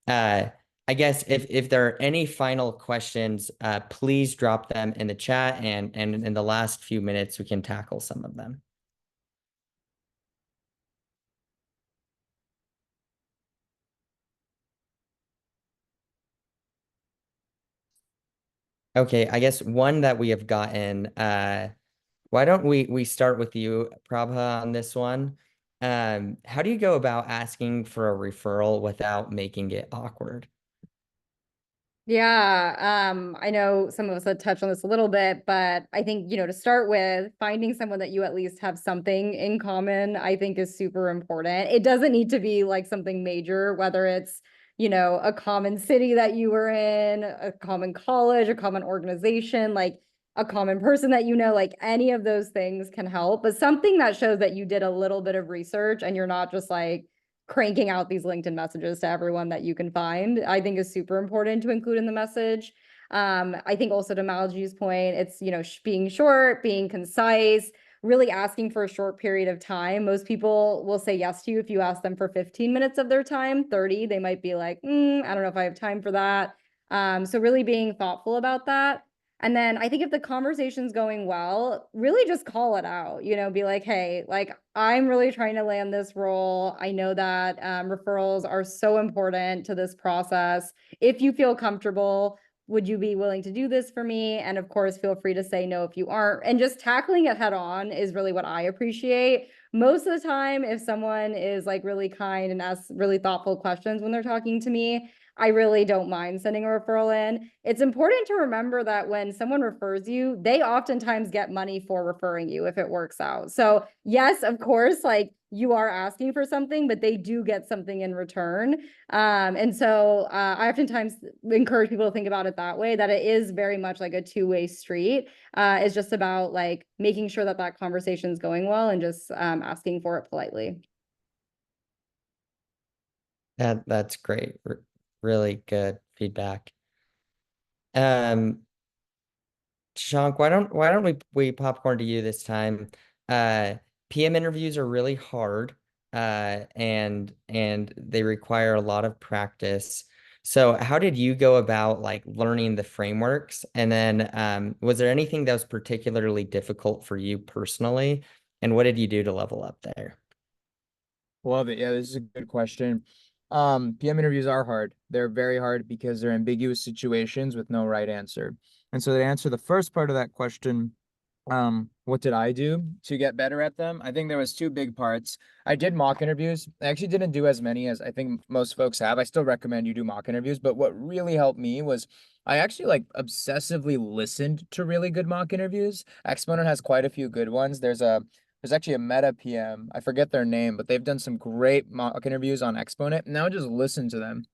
Uh, I guess if there are any final questions, please drop them in the chat, and in the last few minutes we can tackle some of them. Okay, I guess one that we have gotten, why don't we start with you, Prabha, on this one? How do you go about asking for a referral without making it awkward? Yeah, I know some of us had touched on this a little bit, but I think, to start with, finding someone that you at least have something in common, I think is super important. It doesn't need to be like something major, whether it's, a common city that you were in, a common college, a common organization, like a common person that like any of those things can help, but something that shows that you did a little bit of research and you're not just like cranking out these LinkedIn messages to everyone that you can find, I think is super important to include in the message. I think also to Malgy's point, it's, being short, being concise, really asking for a short period of time. Most people will say yes to you if you ask them for 15 minutes of their time. 30, they might be like, I don't know if I have time for that. So really being thoughtful about that. And then I think if the conversation's going well, really just call it out, be like, hey, like, I'm really trying to land this role. I know that referrals are so important to this process. If you feel comfortable, would you be willing to do this for me? And of course, feel free to say no if you aren't. And just tackling it head on is really what I appreciate. Most of the time, if someone is like really kind and asks really thoughtful questions when they're talking to me, I really don't mind sending a referral in. It's important to remember that when someone refers you, they oftentimes get money for referring you if it works out. So yes, of course, like you are asking for something, but they do get something in return. And so I oftentimes encourage people to think about it that way, that it is very much like a two-way street. It's just about like making sure that that conversation is going well and just asking for it politely. That's great. Really good feedback. Um, Shashank, why don't we popcorn to you this time? Uh, PM interviews are really hard, and they require a lot of practice. So how did you go about like learning the frameworks? And then was there anything that was particularly difficult for you personally? And what did you do to level up there? Love it. Yeah, this is a good question. PM interviews are hard. They're very hard because they're ambiguous situations with no right answer. And so to answer the first part of that question, what did I do to get better at them? I think there was two big parts. I did mock interviews. I actually didn't do as many as I think most folks have. I still recommend you do mock interviews, but what really helped me was I actually like obsessively listened to really good mock interviews. Exponent has quite a few good ones. There's actually a Meta PM. I forget their name, but they've done some great mock interviews on Exponent. And I would just listen to them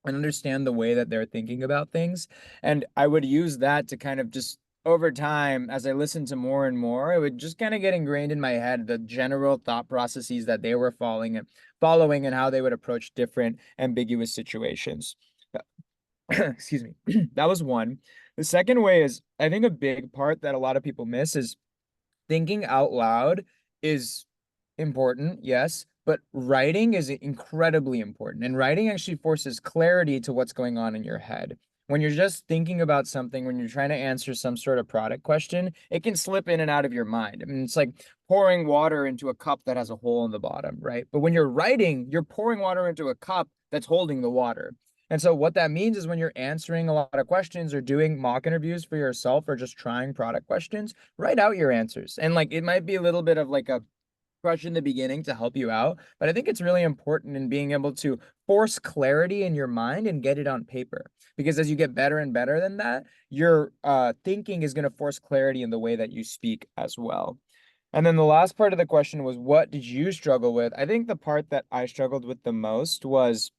and understand the way that they're thinking about things. And I would use that to kind of just over time, as I listened to more and more, it would just kind of get ingrained in my head the general thought processes that they were following and how they would approach different ambiguous situations. Excuse me. That was one. The second way is I think a big part that a lot of people miss is thinking out loud is important, yes, but writing is incredibly important. And writing actually forces clarity to what's going on in your head. When you're just thinking about something, when you're trying to answer some sort of product question, it can slip in and out of your mind. I mean, it's like pouring water into a cup that has a hole in the bottom, right? But when you're writing, you're pouring water into a cup that's holding the water. And so what that means is when you're answering a lot of questions or doing mock interviews for yourself or just trying product questions, write out your answers. And like it might be a little bit of like a crush in the beginning to help you out, but I think it's really important in being able to force clarity in your mind and get it on paper. Because as you get better and better than that, your thinking is going to force clarity in the way that you speak as well. And then the last part of the question was, what did you struggle with? I think the part that I struggled with the most was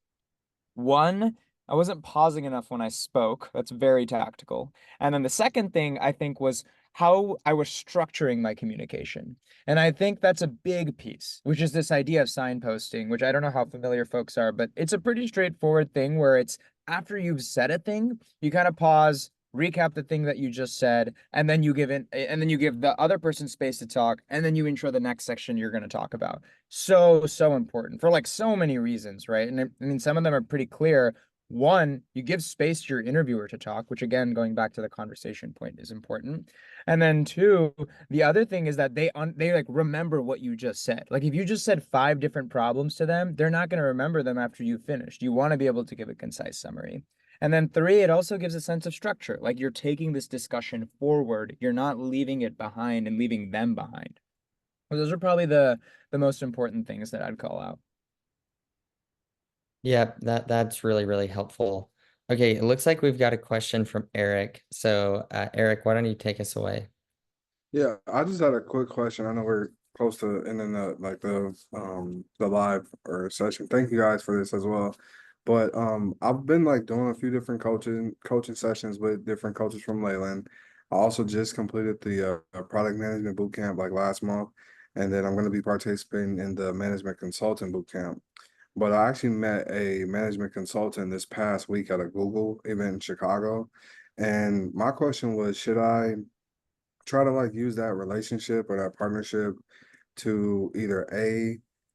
one, I wasn't pausing enough when I spoke. That's very tactical. And then the second thing I think was how I was structuring my communication. And I think that's a big piece, which is this idea of signposting, which I don't know how familiar folks are, but it's a pretty straightforward thing where it's after you've said a thing, you kind of pause, recap the thing that you just said, and then you give the other person space to talk, and then you intro the next section you're going to talk about. So important for like so many reasons, right? And I mean, some of them are pretty clear. One, you give space to your interviewer to talk, which again, going back to the conversation point, is important. And then two, the other thing is that they like remember what you just said. Like if you just said 5 different problems to them, they're not going to remember them after you finished. You want to be able to give a concise summary. And then three, it also gives a sense of structure. Like you're taking this discussion forward. You're not leaving it behind and leaving them behind. Well, those are probably the most important things that I'd call out. Yeah, that's really, really helpful. Okay, it looks like we've got a question from Eric. So, Eric, why don't you take us away? Yeah, I just had a quick question. I know we're close to ending the live or session. Thank you guys for this as well. But I've been like doing a few different coaching sessions with different coaches from Leyland. I also just completed the product management boot camp like last month, and then I'm going to be participating in the management consultant boot camp. But I actually met a management consultant this past week at a Google event in Chicago, and my question was, should I try to like use that relationship or that partnership to either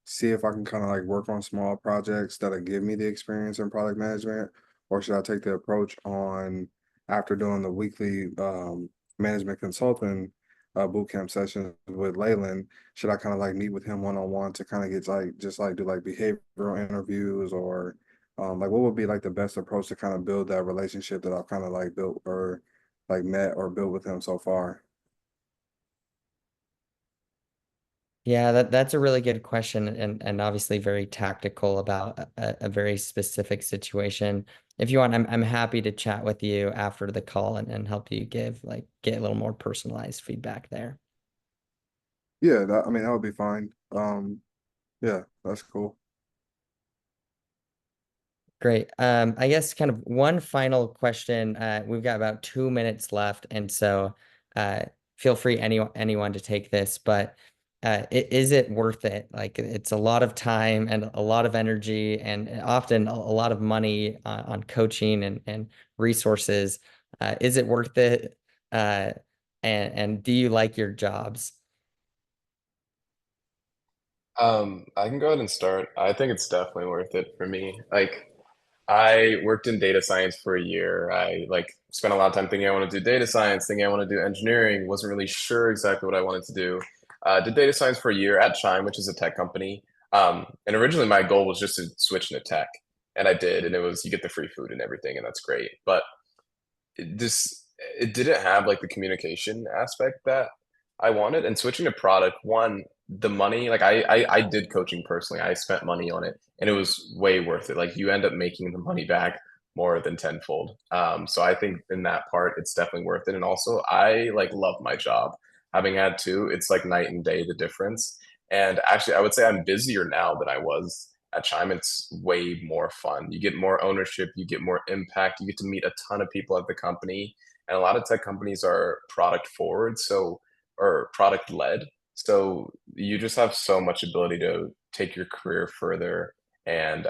see if I can kind of like work on small projects that'll give me the experience in product management, or should I take the approach on after doing the weekly management consulting boot camp sessions with Leyland, should I kind of like meet with him one-on-one to kind of get like just like do like behavioral interviews, or like what would be like the best approach to kind of build that relationship that I've kind of like built or like met or built with him so far? Yeah, that's a really good question, and obviously very tactical about a very specific situation. If you want, I'm happy to chat with you after the call and help you get a little more personalized feedback there. Yeah, I mean that would be fine. Yeah, that's cool. Great. I guess kind of one final question. We've got about 2 minutes left, and so feel free anyone to take this, but is it worth it? Like it's a lot of time and a lot of energy and often a lot of money on coaching and resources. Is it worth it? And do you like your jobs? I can go ahead and start. I think it's definitely worth it for me. Like, I worked in data science for a year. I like spent a lot of time thinking I want to do data science, thinking I want to do engineering, wasn't really sure exactly what I wanted to do. Did data science for a year at Chime, which is a tech company. And originally my goal was just to switch into tech. And I did, and it was you get the free food and everything, and that's great. But it didn't have like the communication aspect that I wanted. And switching to product, one, the money, like I did coaching personally. I spent money on it and it was way worth it. Like you end up making the money back more than tenfold. So I think in that part, it's definitely worth it. And also I like love my job. Having had two, it's like night and day the difference. And actually, I would say I'm busier now than I was at Chime. It's way more fun. You get more ownership, you get more impact, you get to meet a ton of people at the company. And a lot of tech companies are product forward, so or product led. So you just have so much ability to take your career further and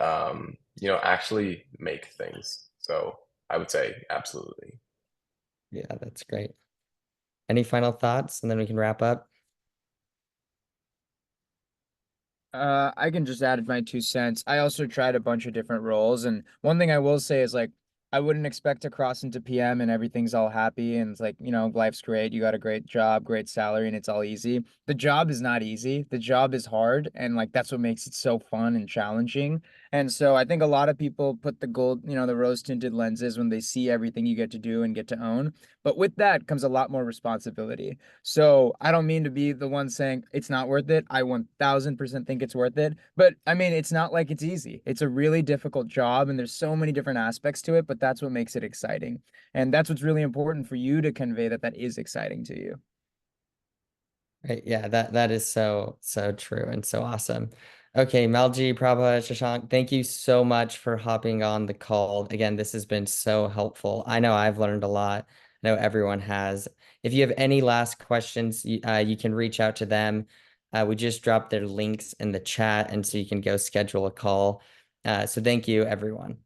actually make things. So I would say absolutely. Yeah, that's great. Any final thoughts, and then we can wrap up? I can just add my 2 cents. I also tried a bunch of different roles, and one thing I will say is like I wouldn't expect to cross into PM and everything's all happy and it's like, life's great, you got a great job, great salary, and it's all easy. The job is not easy. The job is hard, and like that's what makes it so fun and challenging. And so I think a lot of people put the gold, the rose-tinted lenses when they see everything you get to do and get to own. But with that comes a lot more responsibility. So I don't mean to be the one saying it's not worth it. I 1000% think it's worth it. But I mean, it's not like it's easy. It's a really difficult job and there's so many different aspects to it, but that's what makes it exciting. And that's what's really important for you to convey that is exciting to you. Right. Yeah, that is so true and so awesome. Okay, Malgy, Prabha, Shashank, thank you so much for hopping on the call. Again, this has been so helpful. I know I've learned a lot. I know everyone has. If you have any last questions, you can reach out to them. We just dropped their links in the chat, and so you can go schedule a call. So thank you, everyone.